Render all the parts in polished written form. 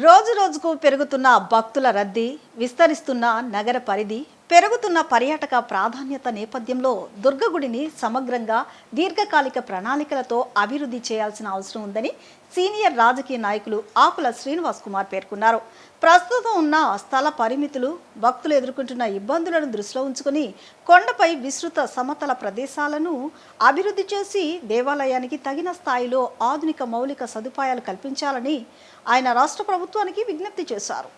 రోజు రోజుకు పెరుగుతున్న భక్తుల రద్దీ, విస్తరిస్తున్న నగర పరిధి, పెరుగుతున్న పర్యాటక ప్రాధాన్యత నేపథ్యంలో దుర్గగుడిని సమగ్రంగా దీర్ఘకాలిక ప్రణాళికలతో అభివృద్ధి చేయాల్సిన అవసరం ఉందని సీనియర్ రాజకీయ నాయకులు ఆకుల శ్రీనివాస్ కుమార్ పేర్కొన్నారు. ప్రస్తుతం ఉన్న స్థల పరిమితులు, భక్తులు ఎదుర్కొంటున్న ఇబ్బందులను దృష్టిలో ఉంచుకుని కొండపై విస్తృత సమతల ప్రదేశాలను అభివృద్ధి చేసి దేవాలయానికి తగిన స్థాయిలో ఆధునిక మౌలిక సదుపాయాలు కల్పించాలని ఆయన రాష్ట్ర ప్రభుత్వానికి విజ్ఞప్తి చేశారు.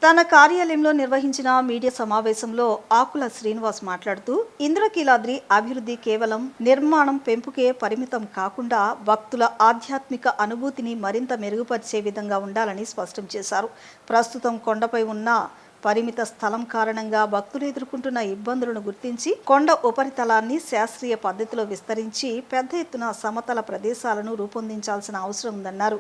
తన కార్యాలయంలో నిర్వహించిన మీడియా సమావేశంలో ఆకుల శ్రీనివాస్ మాట్లాడుతూ, ఇంద్రకీలాద్రి అభివృద్ధి కేవలం నిర్మాణం పెంపుకే పరిమితం కాకుండా భక్తుల ఆధ్యాత్మిక అనుభూతిని మరింత మెరుగుపరిచే విధంగా ఉండాలని స్పష్టం చేశారు. ప్రస్తుతం కొండపై ఉన్న పరిమిత స్థలం కారణంగా భక్తులు ఎదుర్కొంటున్న ఇబ్బందులను గుర్తించి కొండ ఉపరితలాన్ని శాస్త్రీయ పద్ధతిలో విస్తరించి పెద్ద ఎత్తున సమతల ప్రదేశాలను రూపొందించాల్సిన అవసరం ఉందన్నారు.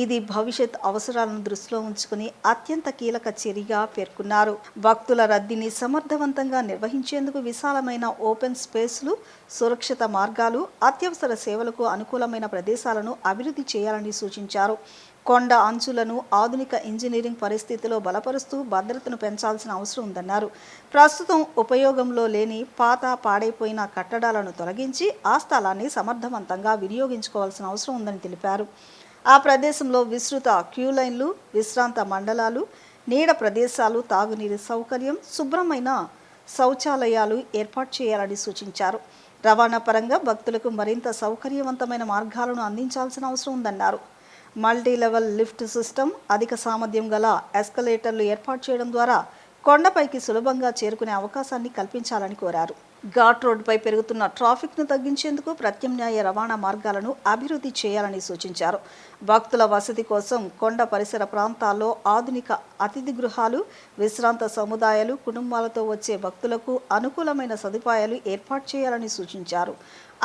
ఇది భవిష్యత్ అవసరాలను దృష్టిలో ఉంచుకుని అత్యంత కీలక చర్యగా పేర్కొన్నారు. భక్తుల రద్దీని సమర్థవంతంగా నిర్వహించేందుకు విశాలమైన ఓపెన్ స్పేస్లు, సురక్షిత మార్గాలు, అత్యవసర సేవలకు అనుకూలమైన ప్రదేశాలను అభివృద్ధి చేయాలని సూచించారు. కొండ అంచులను ఆధునిక ఇంజనీరింగ్ పరిస్థితిలో బలపరుస్తూ భద్రతను పెంచాల్సిన అవసరం ఉందన్నారు. ప్రస్తుతం ఉపయోగంలో లేని పాత పాడైపోయిన కట్టడాలను తొలగించి ఆ స్థలాన్ని సమర్థవంతంగా వినియోగించుకోవాల్సిన అవసరం ఉందని తెలిపారు. ఆ ప్రదేశంలో విస్తృత క్యూ లైన్లు, విశ్రాంత మండలాలు, నీడ ప్రదేశాలు, తాగునీరు సౌకర్యం, శుభ్రమైన శౌచాలయాలు ఏర్పాటు చేయాలని సూచించారు. రవాణా పరంగా భక్తులకు మరింత సౌకర్యవంతమైన మార్గాలను అందించాల్సిన అవసరం ఉందన్నారు. మల్టీ లెవెల్ లిఫ్ట్ సిస్టమ్, అధిక సామర్థ్యం గల ఎస్కలేటర్లు ఏర్పాటు చేయడం ద్వారా కొండపైకి సులభంగా చేరుకునే అవకాశాన్ని కల్పించాలని కోరారు. ఘాట్ రోడ్డుపై పెరుగుతున్న ట్రాఫిక్ను తగ్గించేందుకు ప్రత్యామ్నాయ రవాణా మార్గాలను అభివృద్ధి చేయాలని సూచించారు. భక్తుల వసతి కోసం కొండ పరిసర ప్రాంతాల్లో ఆధునిక అతిథి గృహాలు, విశ్రాంత సముదాయాలు, కుటుంబాలతో వచ్చే భక్తులకు అనుకూలమైన సదుపాయాలు ఏర్పాటు చేయాలని సూచించారు.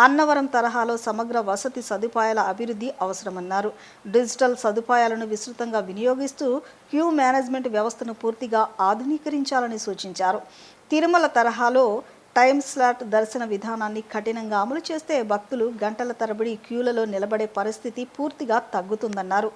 అన్నవరం తరహాలో సమగ్ర వసతి సదుపాయాల అభివృద్ధి అవసరమన్నారు. డిజిటల్ సదుపాయాలను విస్తృతంగా వినియోగిస్తూ క్యూ మేనేజ్మెంట్ వ్యవస్థను పూర్తిగా ఆధునీకరించాలని సూచించారు. తిరుమల తరహాలో టైమ్ స్లాట్ దర్శన విధానాన్ని కఠినంగా అమలు చేస్తే భక్తులు గంటల తరబడి క్యూలలో నిలబడే పరిస్థితి పూర్తిగా తగ్గుతుందన్నారు.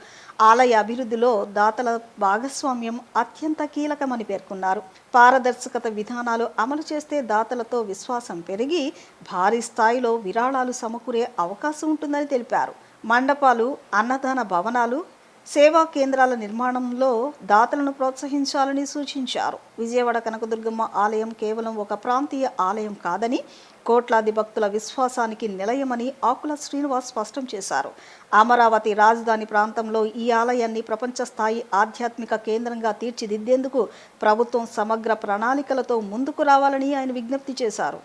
ఆలయ అభివృద్ధిలో దాతల భాగస్వామ్యం అత్యంత కీలకమని పేర్కొన్నారు. పారదర్శకత విధానాలు అమలు చేస్తే దాతలతో విశ్వాసం పెరిగి భారీ స్థాయిలో విరాళాలు సమకూరే అవకాశం ఉంటుందని తెలిపారు. మండపాలు, అన్నదాన భవనాలు, సేవా కేంద్రాల నిర్మాణంలో దాతలను ప్రోత్సహించాలని సూచించారు. విజయవాడ కనకదుర్గమ్మ ఆలయం కేవలం ఒక ప్రాంతీయ ఆలయం కాదని, కోట్లాది భక్తుల విశ్వాసానికి నిలయమని ఆకుల శ్రీనివాస్ స్పష్టం చేశారు. అమరావతి రాజధాని ప్రాంతంలో ఈ ఆలయాన్ని ప్రపంచ స్థాయి ఆధ్యాత్మిక కేంద్రంగా తీర్చిదిద్దేందుకు ప్రభుత్వం సమగ్ర ప్రణాళికలతో ముందుకు రావాలని ఆయన విజ్ఞప్తి చేశారు.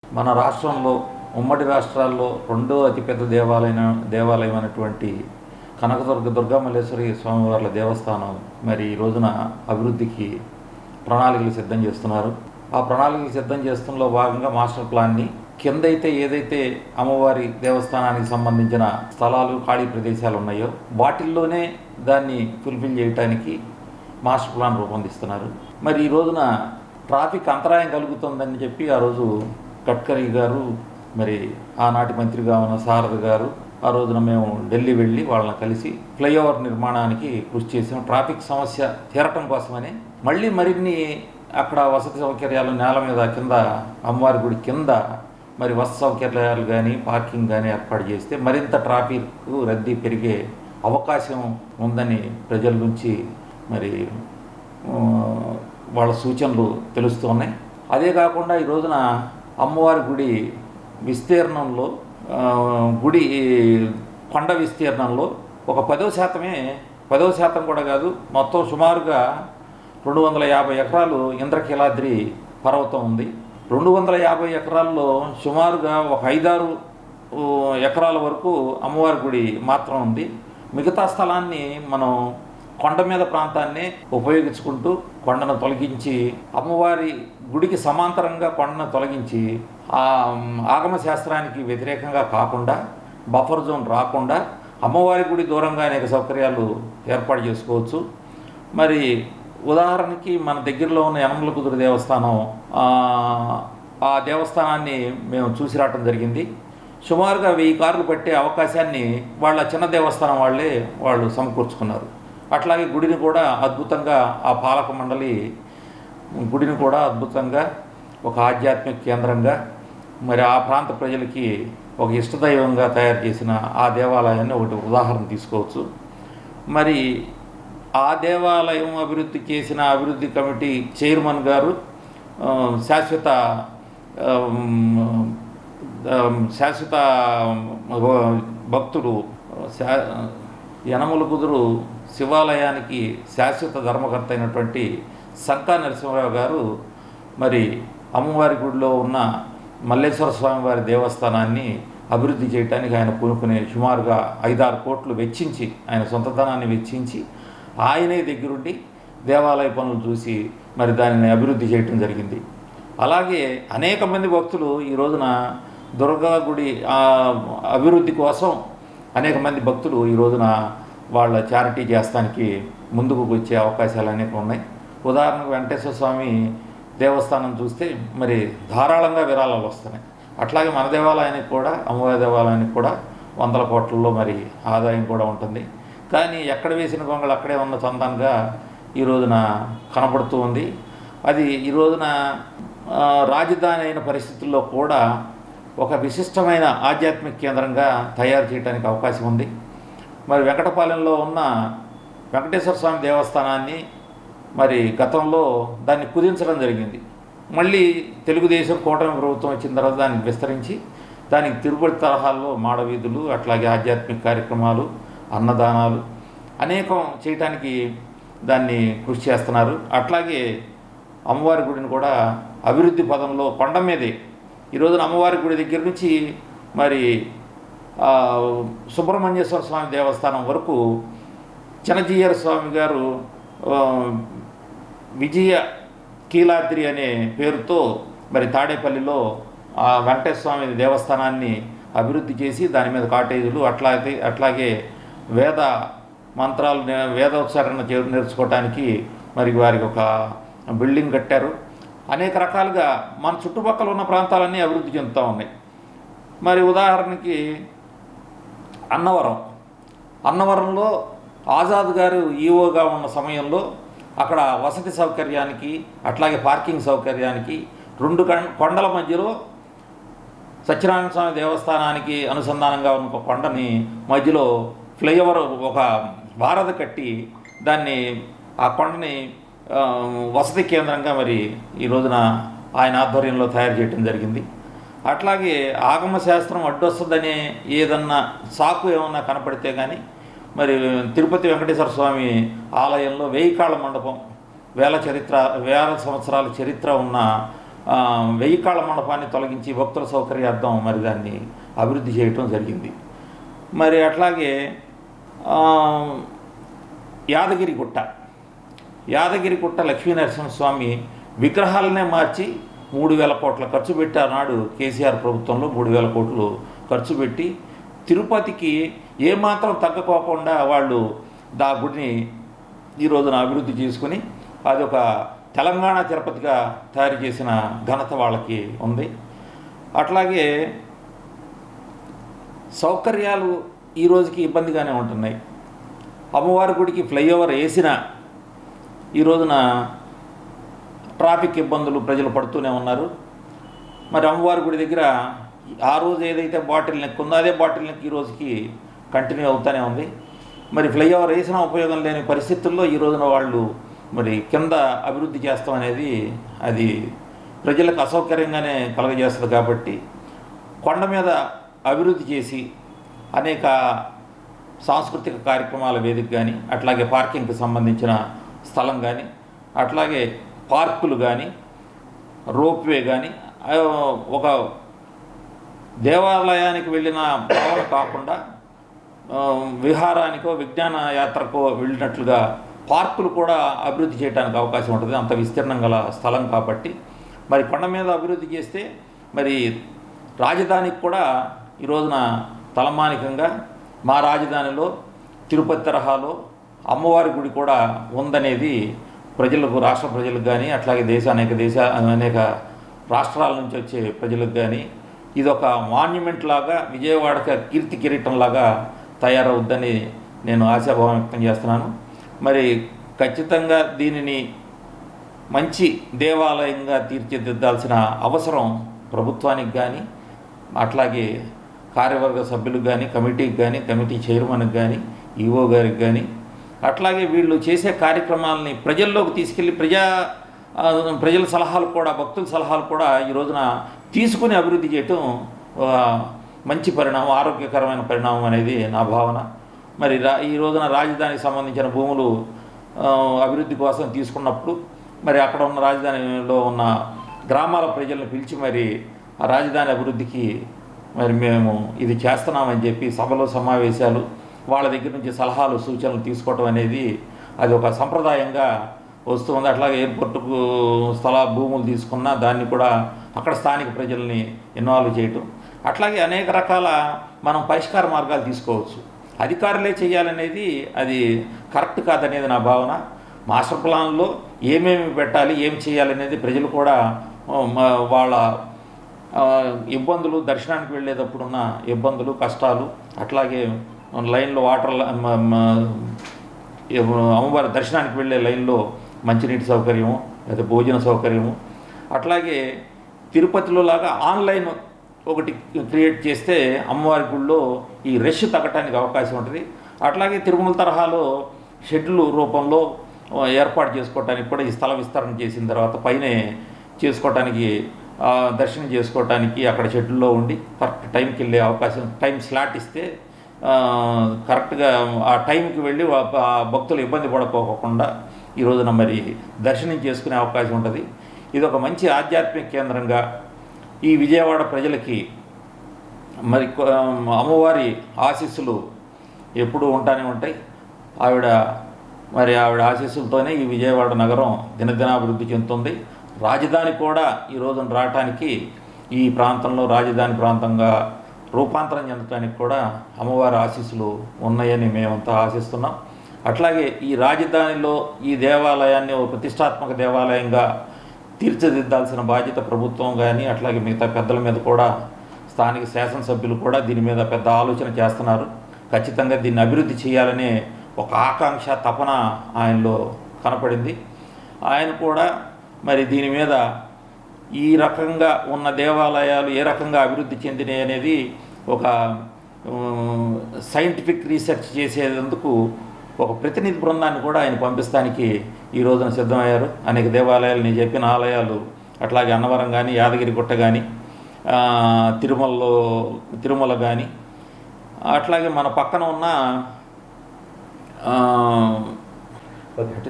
మన రాష్ట్రంలో ఉమ్మడి రాష్ట్రాల్లో రెండో అతిపెద్ద దేవాలయం అయినటువంటి కనకదుర్గ దుర్గామల్లేశ్వరి స్వామివార్ల దేవస్థానం మరి ఈ రోజున అభివృద్ధికి ప్రణాళికలు సిద్ధం చేస్తున్నారు. ఆ ప్రణాళికలు సిద్ధం చేస్తున్నలో భాగంగా మాస్టర్ ప్లాన్ని కిందైతే ఏదైతే అమ్మవారి దేవస్థానానికి సంబంధించిన స్థలాలు, ఖాళీ ప్రదేశాలు ఉన్నాయో వాటిల్లోనే దాన్ని ఫుల్ఫిల్ చేయడానికి మాస్టర్ ప్లాన్ రూపొందిస్తున్నారు. మరి ఈ రోజున ట్రాఫిక్ అంతరాయం కలుగుతుందని చెప్పి ఆ రోజు గడ్కరీ గారు, మరి ఆనాటి మంత్రిగా ఉన్న సారథి గారు ఆ రోజున మేము ఢిల్లీ వెళ్ళి వాళ్ళని కలిసి ఫ్లైఓవర్ నిర్మాణానికి కృషి చేసాం. ట్రాఫిక్ సమస్య తీరటం కోసమని మళ్ళీ మరిన్ని అక్కడ వసతి సౌకర్యాలు నేల మీద కింద అమ్మవారి గుడి కింద మరి వసతి సౌకర్యాలు కానీ పార్కింగ్ కానీ ఏర్పాటు చేస్తే మరింత ట్రాఫిక్ రద్దీ పెరిగే అవకాశం ఉందని ప్రజల నుంచి మరి వాళ్ళ సూచనలు తెలుస్తున్నాయి. అదే కాకుండా ఈ రోజున అమ్మవారి గుడి విస్తీర్ణంలో గుడి కొండ విస్తీర్ణంలో ఒక 10% కూడా కాదు, మొత్తం సుమారుగా 250 ఎకరాలు ఇంద్రకీలాద్రి పర్వతం ఉంది. 250 ఎకరాల్లో సుమారుగా ఒక 5-6 ఎకరాల వరకు అమ్మవారి గుడి మాత్రం ఉంది. మిగతా స్థలాన్ని మనం కొండ మీద ప్రాంతాన్ని ఉపయోగించుకుంటూ కొండను తొలగించి అమ్మవారి గుడికి సమాంతరంగా కొండను తొలగించి ఆగమ శాస్త్రానికి వ్యతిరేకంగా కాకుండా, బఫర్ జోన్ రాకుండా అమ్మవారి గుడి దూరంగా అనేక సౌకర్యాలు ఏర్పాటు చేసుకోవచ్చు. మరి ఉదాహరణకి మన దగ్గరలో ఉన్న యనమల కుదురు దేవస్థానం, ఆ దేవస్థానాన్ని మేము చూసి రావటం జరిగింది. సుమారుగా 1000 కార్లు పట్టే అవకాశాన్ని వాళ్ళ చిన్న దేవస్థానం వాళ్ళు సమకూర్చుకున్నారు. అట్లాగే గుడిని కూడా అద్భుతంగా ఆ పాలక మండలి గుడిని కూడా అద్భుతంగా ఒక ఆధ్యాత్మిక కేంద్రంగా మరి ఆ ప్రాంత ప్రజలకి ఒక ఇష్టదైవంగా తయారు చేసిన ఆ దేవాలయాన్ని ఒకటి ఉదాహరణ తీసుకోవచ్చు. మరి ఆ దేవాలయం అభివృద్ధి చేసిన అభివృద్ధి కమిటీ చైర్మన్ గారు శాశ్వత శాశ్వత భక్తుడు యనమల కుదురు శివాలయానికి శాశ్వత ధర్మకర్త అయినటువంటి సంకా నరసింహరావు గారు మరి అమ్మవారి గుడిలో ఉన్న మల్లేశ్వర స్వామివారి దేవస్థానాన్ని అభివృద్ధి చేయడానికి ఆయన పూనుకునే సుమారుగా 5-6 కోట్లు వెచ్చించి, ఆయన సొంతధనాన్ని వెచ్చించి ఆయనే దగ్గరుండి దేవాలయ పనులు చూసి మరి దానిని అభివృద్ధి చేయటం జరిగింది. అలాగే అనేక మంది భక్తులు ఈ రోజున దుర్గా గుడి అభివృద్ధి కోసం అనేక మంది భక్తులు ఈ రోజున వాళ్ళ చారిటీ చేస్తానికి ముందుకు వచ్చే అవకాశాలు అనేక ఉన్నాయి. ఉదాహరణకు వెంకటేశ్వర స్వామి దేవస్థానం చూస్తే మరి ధారాళంగా విరాళాలు వస్తున్నాయి. అట్లాగే మన దేవాలయానికి కూడా, అమ్మవారి దేవాలయానికి కూడా 100 కోట్లలో మరి ఆదాయం కూడా ఉంటుంది. కానీ ఎక్కడ వేసిన గొంగళి అక్కడే ఉన్న చందంగా ఈ రోజున కనపడుతూ ఉంది. అది ఈ రోజున రాజధాని అయిన పరిస్థితుల్లో కూడా ఒక విశిష్టమైన ఆధ్యాత్మిక కేంద్రంగా తయారు చేయడానికి అవకాశం ఉంది. మరి వెంకటపాలెంలో ఉన్న వెంకటేశ్వర స్వామి దేవస్థానాన్ని మరి గతంలో దాన్ని కుదించడం జరిగింది. మళ్ళీ తెలుగుదేశం కూటమి ప్రభుత్వం వచ్చిన తర్వాత దాన్ని విస్తరించి దానికి తిరుపతి తరహాల్లో మాడవీధులు, అట్లాగే ఆధ్యాత్మిక కార్యక్రమాలు, అన్నదానాలు అనేకం చేయటానికి దాన్ని కృషి చేస్తున్నారు. అట్లాగే అమ్మవారి గుడిని కూడా అభివృద్ధి పదంలో కొండ మీదే ఈ రోజున అమ్మవారి గుడి దగ్గర నుంచి మరి సుబ్రహ్మణ్యేశ్వర స్వామి దేవస్థానం వరకు చినజీయర స్వామి గారు విజయ కీలాద్రి అనే పేరుతో మరి తాడేపల్లిలో ఆ వెంకటేశ్వర స్వామి దేవస్థానాన్ని అభివృద్ధి చేసి దాని మీద కాటేజీలు, అట్లాగే వేద మంత్రాలు, వేదోచ్చారణ నేర్చుకోవటానికి మరి వారికి ఒక బిల్డింగ్ కట్టారు. అనేక రకాలుగా మన చుట్టుపక్కల ఉన్న ప్రాంతాలన్నీ అభివృద్ధి చెందుతూ ఉన్నాయి. మరి ఉదాహరణకి అన్నవరంలో ఆజాద్ గారు ఈఓగా ఉన్న సమయంలో అక్కడ వసతి సౌకర్యానికి, అట్లాగే పార్కింగ్ సౌకర్యానికి 2 కొండల మధ్యలో సత్యనారాయణ స్వామి దేవస్థానానికి అనుసంధానంగా ఉన్న ఒక కొండని మధ్యలో ఫ్లైఓవర్ ఒక వారధి కట్టి దాన్ని ఆ కొండని వసతి కేంద్రంగా మరి ఈ రోజున ఆయన ఆధ్వర్యంలో తయారు చేయడం జరిగింది. అట్లాగే ఆగమశాస్త్రం అడ్డొస్తుందనే ఏదన్నా సాకు ఏమన్నా కనపడితే కానీ మరి తిరుపతి వెంకటేశ్వర స్వామి ఆలయంలో 1000 కాళ్ళ మండపం, వేల సంవత్సరాల చరిత్ర ఉన్న 1000 కాళ్ళ మండపాన్ని తొలగించి భక్తుల సౌకర్యార్థం మరి దాన్ని అభివృద్ధి చేయటం జరిగింది. మరి అట్లాగే యాదగిరిగుట్ట లక్ష్మీనరసింహస్వామి విగ్రహాలనే మార్చి 3000 కోట్ల ఖర్చు పెట్టి ఆనాడు కేసీఆర్ ప్రభుత్వంలో 3000 కోట్లు ఖర్చు పెట్టి తిరుపతికి ఏమాత్రం తగ్గకోకుండా వాళ్ళు దా గుడిని ఈ రోజున అభివృద్ధి చేసుకుని అదొక తెలంగాణ తిరుపతిగా తయారు చేసిన ఘనత వాళ్ళకి ఉంది. అట్లాగే సౌకర్యాలు ఈ రోజుకి ఇబ్బందిగానే ఉంటున్నాయి. అమ్మవారి గుడికి ఫ్లైఓవర్ వేసిన ఈ రోజున ట్రాఫిక్ ఇబ్బందులు ప్రజలు పడుతూనే ఉన్నారు. మరి అమ్మవారి గుడి దగ్గర ఆ రోజు ఏదైతే బాటిల్ నెక్ ఉందో అదే బాటిల్ నెక్ ఈ రోజుకి కంటిన్యూ అవుతూనే ఉంది. మరి ఫ్లైఓవర్ వేసినా ఉపయోగం లేని పరిస్థితుల్లో ఈ రోజున వాళ్ళు మరి కింద అభివృద్ధి చేస్తాం అనేది అది ప్రజలకు అసౌకర్యంగానే కలుగజేస్తుంది. కాబట్టి కొండ మీద అభివృద్ధి చేసి అనేక సాంస్కృతిక కార్యక్రమాల వేదిక కానీ, అట్లాగే పార్కింగ్కి సంబంధించిన స్థలం కానీ, అట్లాగే పార్కులు కానీ, రోప్వే కానీ, ఒక దేవాలయానికి వెళ్ళిన భావన కాకుండా విహారానికో విజ్ఞాన యాత్రకో వెళ్ళినట్లుగా పార్కులు కూడా అభివృద్ధి చేయడానికి అవకాశం ఉంటుంది. అంత విస్తీర్ణం గల స్థలం కాబట్టి మరి కొండ మీద అభివృద్ధి చేస్తే మరి రాజధానికి కూడా ఈ రోజున తలమానికంగా మా రాజధానిలో తిరుపతి తరహాలో అమ్మవారి గుడి కూడా ఉందనేది ప్రజలకు, రాష్ట్ర ప్రజలకు కానీ, అట్లాగే అనేక రాష్ట్రాల నుంచి వచ్చే ప్రజలకు కానీ ఇదొక మాన్యుమెంట్ లాగా, విజయవాడకి కీర్తి కిరీటంలాగా తయారవుద్దని నేను ఆశాభావం వ్యక్తం చేస్తున్నాను. మరి ఖచ్చితంగా దీనిని మంచి దేవాలయంగా తీర్చిదిద్దాల్సిన అవసరం ప్రభుత్వానికి కానీ, అట్లాగే కార్యవర్గ సభ్యులకు కానీ, కమిటీకి కానీ, కమిటీ చైర్మన్కి కానీ, ఈఓ గారికి కానీ, అట్లాగే వీళ్ళు చేసే కార్యక్రమాలని ప్రజల్లోకి తీసుకెళ్ళి ప్రజల సలహాలు కూడా, భక్తుల సలహాలు కూడా ఈ రోజున తీసుకుని అభివృద్ధి చేయటం మంచి పరిణామం, ఆరోగ్యకరమైన పరిణామం అనేది నా భావన. మరి ఈ రోజున రాజధానికి సంబంధించిన భూములు అభివృద్ధి కోసం తీసుకున్నప్పుడు మరి అక్కడ ఉన్న రాజధానిలో ఉన్న గ్రామాల ప్రజలను పిలిచి మరి ఆ రాజధాని అభివృద్ధికి మరి మేము ఇది చేస్తున్నామని చెప్పి సభలో సమావేశాలు, వాళ్ళ దగ్గర నుంచి సలహాలు సూచనలు తీసుకోవటం అనేది అది ఒక సంప్రదాయంగా వస్తుంది. అట్లాగే ఎయిర్పోర్టుకు భూములు తీసుకున్నా దాన్ని కూడా అక్కడ స్థానిక ప్రజల్ని ఇన్వాల్వ్ చేయటం, అట్లాగే అనేక రకాల మనం పరిష్కార మార్గాలు తీసుకోవచ్చు. అధికారులే చేయాలనేది అది కరెక్ట్ కాదనేది నా భావన. మాస్టర్ ప్లాన్లో ఏమేమి పెట్టాలి, ఏం చేయాలనేది ప్రజలు కూడా వాళ్ళ ఇబ్బందులు, దర్శనానికి వెళ్ళేటప్పుడున్న ఇబ్బందులు, కష్టాలు, అట్లాగే లైన్లో అమ్మవారి దర్శనానికి వెళ్ళే లైన్లో మంచినీటి సౌకర్యము లేదా భోజన సౌకర్యము, అట్లాగే తిరుపతిలో లాగా ఆన్లైన్ ఒకటి క్రియేట్ చేస్తే అమ్మవారి గుళ్ళో ఈ రష్ తగ్గటానికి అవకాశం ఉంటుంది. అట్లాగే తిరుమల తరహాలో షెడ్యూల్ రూపంలో ఏర్పాటు చేసుకోవటానికి కూడా ఈ స్థల విస్తరణ చేసిన తర్వాత పైనే చేసుకోవటానికి, దర్శనం చేసుకోవటానికి అక్కడ షెడ్యూల్లో ఉండి కరెక్ట్ టైంకి వెళ్ళే అవకాశం, టైం స్లాట్ ఇస్తే కరెక్ట్గా ఆ టైంకి వెళ్ళి భక్తులు ఇబ్బంది పడకపోకుండా ఈ రోజున మరి దర్శనం చేసుకునే అవకాశం ఉంటుంది. ఇది ఒక మంచి ఆధ్యాత్మిక కేంద్రంగా ఈ విజయవాడ ప్రజలకి మరి అమ్మవారి ఆశీస్సులు ఎప్పుడూ ఉంటానే ఉంటాయి. ఆవిడ ఆశీస్సులతోనే ఈ విజయవాడ నగరం దినదినాభివృద్ధి చెందుతుంది. రాజధాని కూడా ఈ రోజున రావటానికి, ఈ ప్రాంతంలో రాజధాని ప్రాంతంగా రూపాంతరం చెందడానికి కూడా అమ్మవారి ఆశీస్సులు ఉన్నాయని మేమంతా ఆశిస్తున్నాం. అట్లాగే ఈ రాజధానిలో ఈ దేవాలయాన్ని ఒక ప్రతిష్టాత్మక దేవాలయంగా తీర్చిదిద్దాల్సిన బాధ్యత ప్రభుత్వం కానీ, అట్లాగే మిగతా పెద్దల మీద కూడా, స్థానిక శాసనసభ్యులు కూడా దీని మీద పెద్ద ఆలోచన చేస్తున్నారు. ఖచ్చితంగా దీన్ని అభివృద్ధి చేయాలనే ఒక ఆకాంక్ష, తపన ఆయనలో కనపడింది. ఆయన కూడా మరి దీని మీద ఈ రకంగా ఉన్న దేవాలయాలు ఏ రకంగా అభివృద్ధి చెందినాయి అనేది ఒక సైంటిఫిక్ రీసెర్చ్ చేసేందుకు ఒక ప్రతినిధి బృందాన్ని కూడా ఆయన పంపిస్తానికి ఈ రోజున సిద్ధమయ్యారు. అనేక దేవాలయాలు, నేను చెప్పిన ఆలయాలు, అట్లాగే అన్నవరం కానీ, యాదగిరిగుట్ట కానీ, తిరుమల కానీ, అట్లాగే మన పక్కన ఉన్న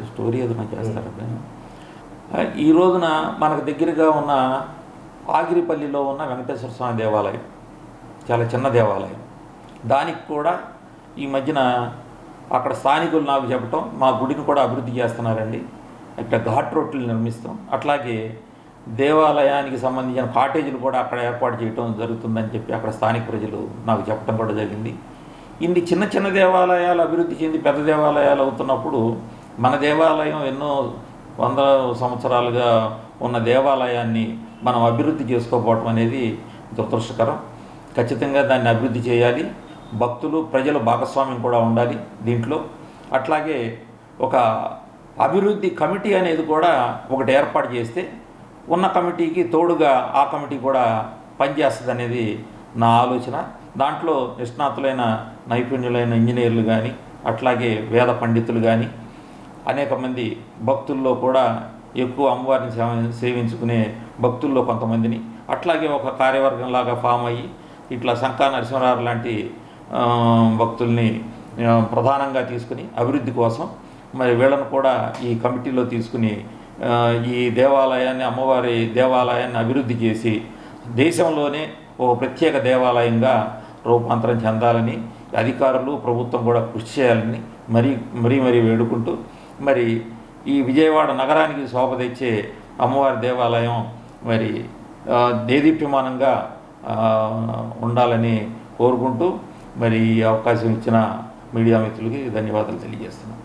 స్టోరీ ఏదైనా చేస్తారు. ఈ రోజున మనకు దగ్గరగా ఉన్న ఆగిరిపల్లిలో ఉన్న వెంకటేశ్వర స్వామి దేవాలయం చాలా చిన్న దేవాలయం. దానికి కూడా ఈ మధ్యన అక్కడ స్థానికులు నాకు చెప్పటం, మా గుడిని కూడా అభివృద్ధి చేస్తున్నారండి, ఇక్కడ ఘాట్ రోడ్లు నిర్మిస్తాం, అట్లాగే దేవాలయానికి సంబంధించిన కాటేజీలు కూడా అక్కడ ఏర్పాటు చేయడం జరుగుతుందని చెప్పి అక్కడ స్థానిక ప్రజలు నాకు చెప్పడం కూడా జరిగింది. ఇన్ని చిన్న చిన్న దేవాలయాలు అభివృద్ధి చెంది పెద్ద దేవాలయాలు అవుతున్నప్పుడు మన దేవాలయం ఎన్నో 100 సంవత్సరాలుగా ఉన్న దేవాలయాన్ని మనం అభివృద్ధి చేసుకోకపోవటం అనేది దురదృష్టకరం. ఖచ్చితంగా దాన్ని అభివృద్ధి చేయాలి. భక్తులు, ప్రజల భాగస్వామ్యం కూడా ఉండాలి దీంట్లో. అట్లాగే ఒక అభివృద్ధి కమిటీ అనేది కూడా ఒకటి ఏర్పాటు చేస్తే ఉన్న కమిటీకి తోడుగా ఆ కమిటీ కూడా పనిచేస్తుంది అనేది నా ఆలోచన. దాంట్లో నిష్ణాతులైన, నైపుణ్యులైన ఇంజనీర్లు కానీ, అట్లాగే వేద పండితులు కానీ, అనేక మంది భక్తుల్లో కూడా ఎక్కువ అమ్మవారిని సేవించుకునే భక్తుల్లో కొంతమందిని, అట్లాగే ఒక కార్యవర్గంలాగా ఫామ్ అయ్యి ఇట్లా శంకా నరసింహారావు లాంటి భక్తుల్ని ప్రధానంగా తీసుకుని అభివృద్ధి కోసం మరి వీళ్ళను కూడా ఈ కమిటీలో తీసుకుని ఈ దేవాలయాన్ని, అమ్మవారి దేవాలయాన్ని అభివృద్ధి చేసి దేశంలోనే ఒక ప్రత్యేక దేవాలయంగా రూపాంతరం చెందాలని అధికారులు, ప్రభుత్వం కూడా కృషి చేయాలని మరీ వేడుకుంటూ, మరి ఈ విజయవాడ నగరానికి శోభ తెచ్చే అమ్మవారి దేవాలయం మరి దేదీప్యమానంగా ఉండాలని కోరుకుంటూ మరి ఈ అవకాశం ఇచ్చిన మీడియా మిత్రులకి ధన్యవాదాలు తెలియజేస్తున్నాను.